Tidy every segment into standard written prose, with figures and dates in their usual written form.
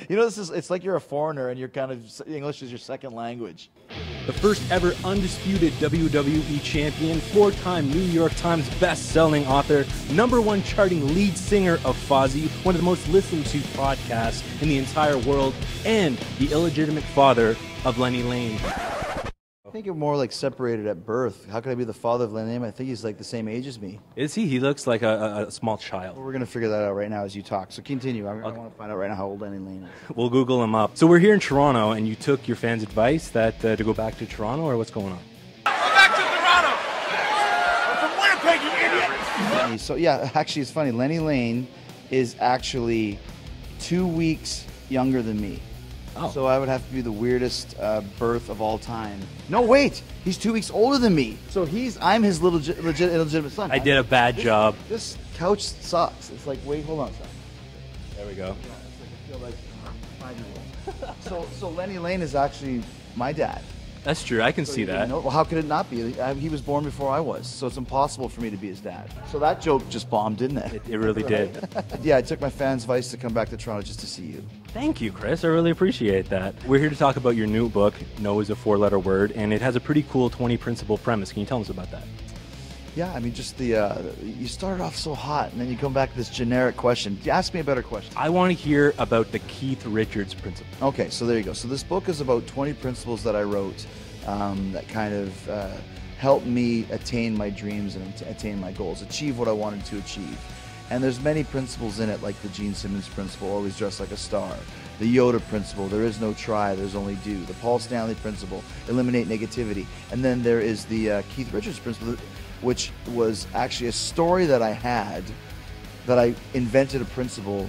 You know, it's like you're a foreigner and you're kind of, English is your second language. The first ever undisputed WWE champion, 4-time New York Times best-selling author, #1 charting lead singer of Fozzy, one of the most listened to podcasts in the entire world, and the illegitimate father of Lenny Lane. I think you're more like separated at birth. How could I be the father of Lenny Lane? I think he's like the same age as me. Is he? He looks like a small child. Well, we're going to figure that out right now as you talk. So continue. I want to find out right now how old Lenny Lane is. We'll Google him up. So we're here in Toronto, and you took your fans' advice that to go back to Toronto, or what's going on? Go back to Toronto! I'm from Winnipeg, you idiot! So yeah, actually it's funny. Lenny Lane is actually 2 weeks younger than me. Oh. So I would have to be the weirdest birth of all time. No, wait! He's 2 weeks older than me. So I'm his illegitimate son. I did a bad job. This couch sucks. It's like, wait, hold on a second. There we go. Yeah, it's like, I feel like 5-year-old. So Lenny Lane is actually my dad. That's true. I can see that. Well, how could it not be? He was born before I was, so it's impossible for me to be his dad. So that joke just bombed, didn't it? It really did. Yeah, I took my fans' advice to come back to Toronto just to see you. Thank you, Chris. I really appreciate that. We're here to talk about your new book, No is a 4-letter word, and it has a pretty cool 20-principle premise. Can you tell us about that? Yeah, I mean, just you started off so hot, and then you come back to this generic question. Ask me a better question. I want to hear about the Keith Richards principle. Okay, so there you go. So this book is about 20 principles that I wrote that kind of helped me attain my dreams and attain my goals, achieve what I wanted to achieve. And there's many principles in it, like the Gene Simmons principle, always dress like a star. The Yoda principle, there is no try, there's only do. The Paul Stanley principle, eliminate negativity. And then there is the Keith Richards principle, which was actually a story that I had, that I invented a principle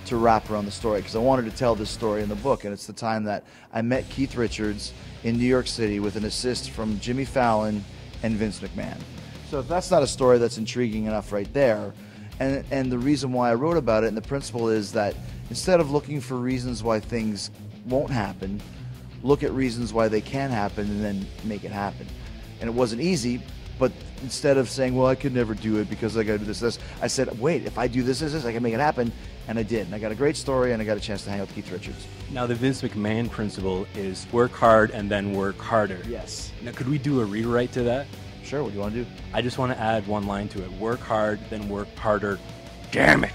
to wrap around the story, because I wanted to tell this story in the book. And it's the time that I met Keith Richards in New York City with an assist from Jimmy Fallon and Vince McMahon. So if that's not a story that's intriguing enough right there, and the reason why I wrote about it, and the principle is that instead of looking for reasons why things won't happen, look at reasons why they can happen and then make it happen. And it wasn't easy, but instead of saying, well, I could never do it because I got to do this, I said, wait, if I do this, I can make it happen. And I did. And I got a great story, and I got a chance to hang out with Keith Richards. Now, the Vince McMahon principle is work hard and then work harder. Yes. Now, could we do a rewrite to that? Sure, what do you want to do? I just want to add one line to it. Work hard, then work harder. Damn it!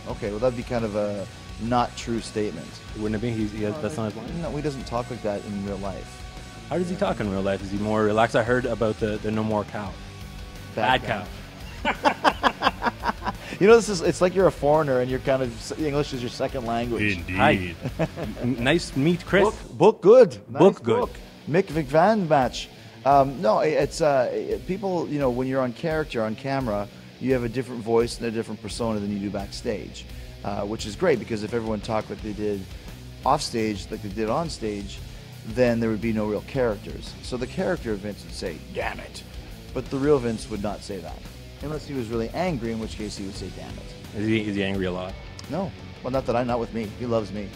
Okay, well, that'd be kind of a not true statement. Wouldn't it be? That's not his line? No, he doesn't talk like that in real life. How does he talk in real life? Is he more relaxed? I heard about the no more cow. Bad cow. You know, it's like you're a foreigner and you're kind of, English is your second language. Indeed. Hi. Nice to meet Chris. Book good. Nice book good. Mick McMahon match. No, it's people, you know, when you're on character, on camera, you have a different voice and a different persona than you do backstage, which is great, because if everyone talked like they did off stage, like they did on stage, then there would be no real characters. So the character of Vince would say, damn it. But the real Vince would not say that. Unless he was really angry, in which case he would say, damn it. Is he angry a lot? No. Well, not with me. He loves me.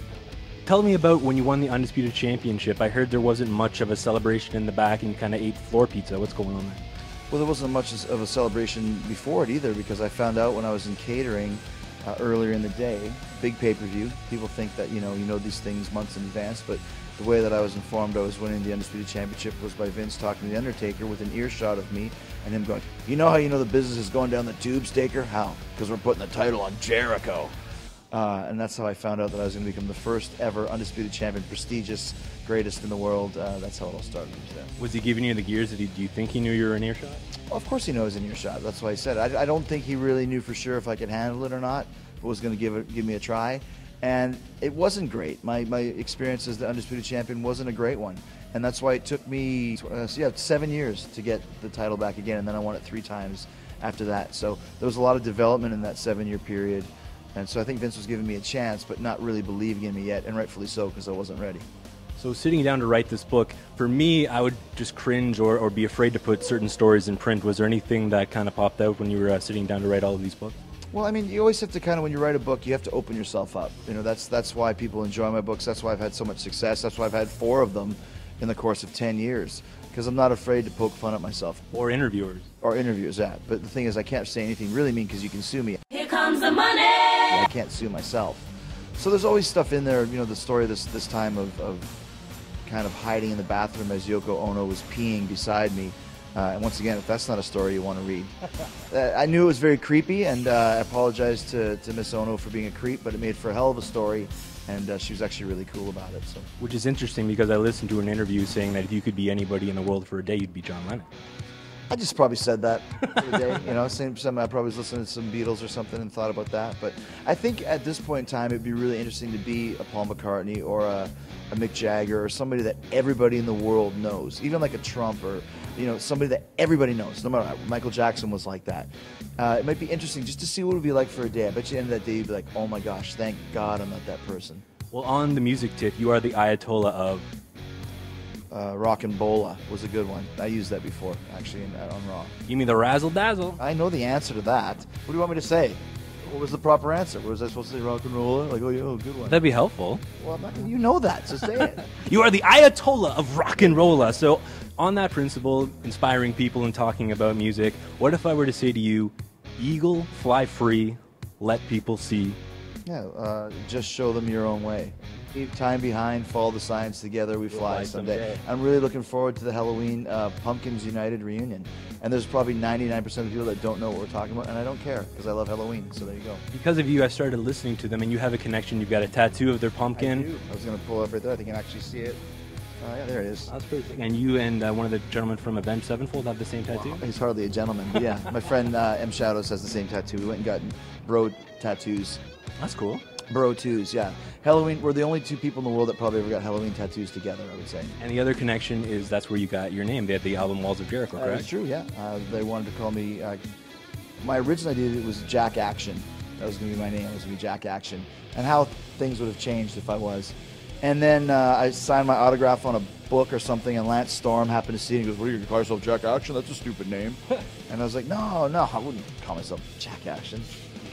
Tell me about when you won the Undisputed Championship. I heard there wasn't much of a celebration in the back and you kind of ate floor pizza. What's going on there? Well, there wasn't much of a celebration before it either, because I found out when I was in catering earlier in the day, big pay-per-view. People think that, you know these things months in advance, but the way that I was informed I was winning the Undisputed Championship was by Vince talking to The Undertaker with an earshot of me and him going, you know how you know the business is going down the tubes, Taker? How? Because we're putting the title on Jericho. And that's how I found out that I was going to become the first ever Undisputed Champion, prestigious, greatest in the world. That's how it all started. Was he giving you the gears? Do you think he knew you were in earshot? Well, of course he knows in earshot. That's why I said it. I don't think he really knew for sure if I could handle it or not, if it was going to give me a try. And it wasn't great. My experience as the Undisputed Champion wasn't a great one. And that's why it took me 7 years to get the title back again, and then I won it 3 times after that. So there was a lot of development in that 7-year period. And so I think Vince was giving me a chance, but not really believing in me yet, and rightfully so, because I wasn't ready. So sitting down to write this book, for me, I would just cringe or be afraid to put certain stories in print. Was there anything that kind of popped out when you were sitting down to write all of these books? Well, I mean, you always have to kind of, when you write a book, you have to open yourself up. You know, that's why people enjoy my books. That's why I've had so much success. That's why I've had 4 of them in the course of 10 years. Because I'm not afraid to poke fun at myself. Or interviewers. Or interviewers, yeah. But the thing is, I can't say anything really mean because you can sue me. Here comes the money! I can't sue myself. So there's always stuff in there, you know, the story this time of kind of hiding in the bathroom as Yoko Ono was peeing beside me. And once again, if that's not a story you want to read. I knew it was very creepy, and I apologized to Miss Ono for being a creep, but it made for a hell of a story, and she was actually really cool about it. So. Which is interesting because I listened to an interview saying that if you could be anybody in the world for a day, you'd be John Lennon. I just probably said that for the day, you know, I probably was listening to some Beatles or something and thought about that. But I think at this point in time, it'd be really interesting to be a Paul McCartney or a Mick Jagger or somebody that everybody in the world knows, even like a Trump or, you know, somebody that everybody knows. No matter what, Michael Jackson was like that. It might be interesting just to see what it would be like for a day. I bet you at the end of that day, you'd be like, oh my gosh, thank God I'm not that person. Well, on the music tip, you are the Ayatollah of... Rock and Bola was a good one. I used that before, actually, on Raw. You mean the Razzle Dazzle? I know the answer to that. What do you want me to say? What was the proper answer? Was I supposed to say rock and roll? Like, oh, yeah, good one. That'd be helpful. Well, you know that, so say it. You are the Ayatollah of rock and rolla. So, on that principle, inspiring people and talking about music, what if I were to say to you, Eagle, fly free, let people see? Yeah, just show them your own way. Leave time behind, follow the signs, together we fly someday. I'm really looking forward to the Halloween Pumpkins United reunion. And there's probably 99% of people that don't know what we're talking about, and I don't care, because I love Halloween, so there you go. Because of you, I started listening to them, and you have a connection. You've got a tattoo of their pumpkin. I do. I was going to pull it up right there. I think you can actually see it. Yeah, there it is. That's pretty sick. And you and one of the gentlemen from Avenged Sevenfold have the same tattoo? Wow, he's hardly a gentleman, but yeah. My friend M. Shadows has the same tattoo. We went and got bro tattoos. That's cool. Bro twos, yeah. Halloween, we're the only two people in the world that probably ever got Halloween tattoos together, I would say. And the other connection is that's where you got your name. They had the album Walls of Jericho, correct? That's true, yeah. They wanted to call me, my original idea was Jack Action. That was going to be my name. It was going to be Jack Action. And how things would have changed if I was. And then I signed my autograph on a book or something, and Lance Storm happened to see it. He goes, what, are you going to call yourself Jack Action? That's a stupid name. And I was like, no, I wouldn't call myself Jack Action.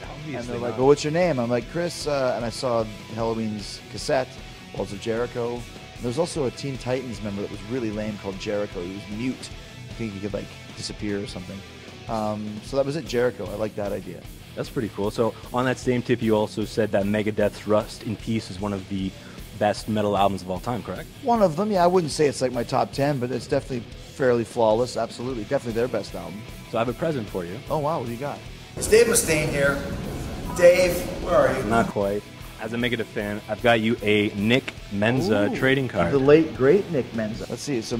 Obviously and they're like, well, what's your name? I'm like, Chris. And I saw Halloween's cassette, Walls of Jericho. There's also a Teen Titans member that was really lame called Jericho. He was mute. I think he could, like, disappear or something. So that was it, Jericho. I like that idea. That's pretty cool. So on that same tip, you also said that Megadeth's Rust in Peace is one of the best metal albums of all time, correct? One of them, yeah. I wouldn't say it's like my top 10, but it's definitely fairly flawless. Absolutely. Definitely their best album. So I have a present for you. Oh, wow. What do you got? It's Dave Mustaine here. Dave, where are you? Not quite. As a Megadeth fan, I've got you a Nick Menza trading card. The late, great Nick Menza. Let's see. So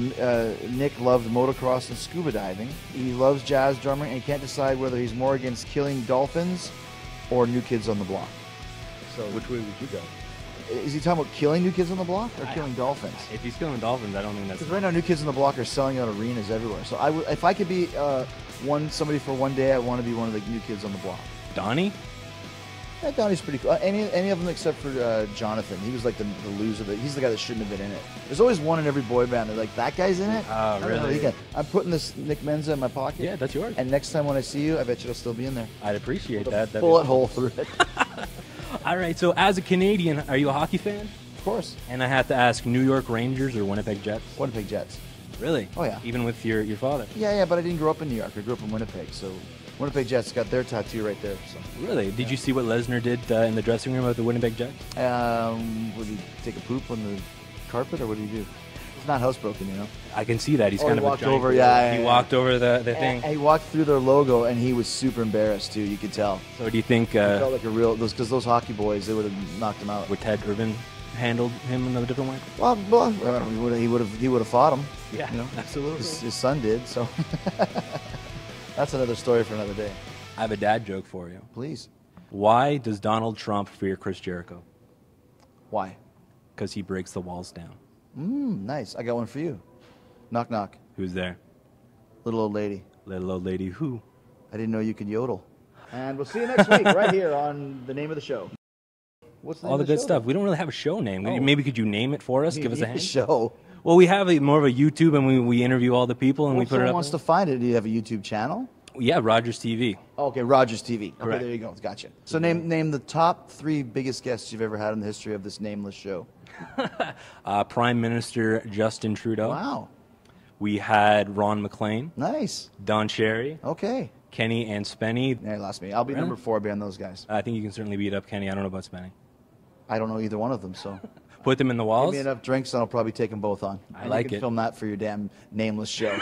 Nick loved motocross and scuba diving. He loves jazz drumming, and he can't decide whether he's more against killing dolphins or New Kids on the Block. So which way would you go? Is he talking about killing New Kids on the Block or killing dolphins? If he's killing dolphins, I don't think that's... Because right now, New Kids on the Block are selling out arenas everywhere. So if I could be somebody for one day, I want to be one of the New Kids on the Block. Donnie? Yeah, Donnie's pretty cool. Any of them except for Jonathan. He was like the loser. He's the guy that shouldn't have been in it. There's always one in every boy band. They're like, that guy's in it? Oh, really? I'm putting this Nick Menza in my pocket. Yeah, that's yours. And next time when I see you, I bet you it'll still be in there. I'd appreciate that. Bullet hole through it. All right, so as a Canadian, are you a hockey fan? Of course. And I have to ask, New York Rangers or Winnipeg Jets? Winnipeg Jets. Really? Oh, yeah. Even with your father? Yeah, but I didn't grow up in New York. I grew up in Winnipeg, so Winnipeg Jets got their tattoo right there. So. Really? Did you see what Lesnar did in the dressing room of the Winnipeg Jets? Would he take a poop on the carpet, or what did he do? It's not housebroken, you know. I can see that. He's kind of walked a giant over. Yeah, he walked over the thing. And he walked through their logo, and he was super embarrassed too. You could tell. So do you think? He felt like a real because those hockey boys, they would have knocked him out. Would Ted Irvin handled him in a different way? Well, he would have fought him. Yeah, you know? absolutely. His son did. So that's another story for another day. I have a dad joke for you. Please. Why does Donald Trump fear Chris Jericho? Why? Because he breaks the walls down. Nice. I got one for you. Knock, knock. Who's there? Little old lady. Little old lady who? I didn't know you could yodel. And we'll see you next week right here on the name of the show. What's the name all the of the good show? Stuff. We don't really have a show name. Oh. Maybe could you name it for us? Give us a hint. Show. Well, we have more of a YouTube, and we interview all the people, and we put it up. Wants to find it. Do you have a YouTube channel? Yeah, Rogers TV. Okay, Rogers TV. Okay, Correct. there you go. Gotcha. So name the top 3 biggest guests you've ever had in the history of this nameless show. Prime Minister Justin Trudeau. Wow. We had Ron McLean. Nice. Don Cherry. Okay. Kenny and Spenny. Yeah, you lost me. I'll be number 4 behind those guys. I think you can certainly beat up Kenny. I don't know about Spenny. I don't know either one of them, so. Put them in the Give walls? me enough drinks and I'll probably take them both on. I like you can it. film that for your damn nameless show.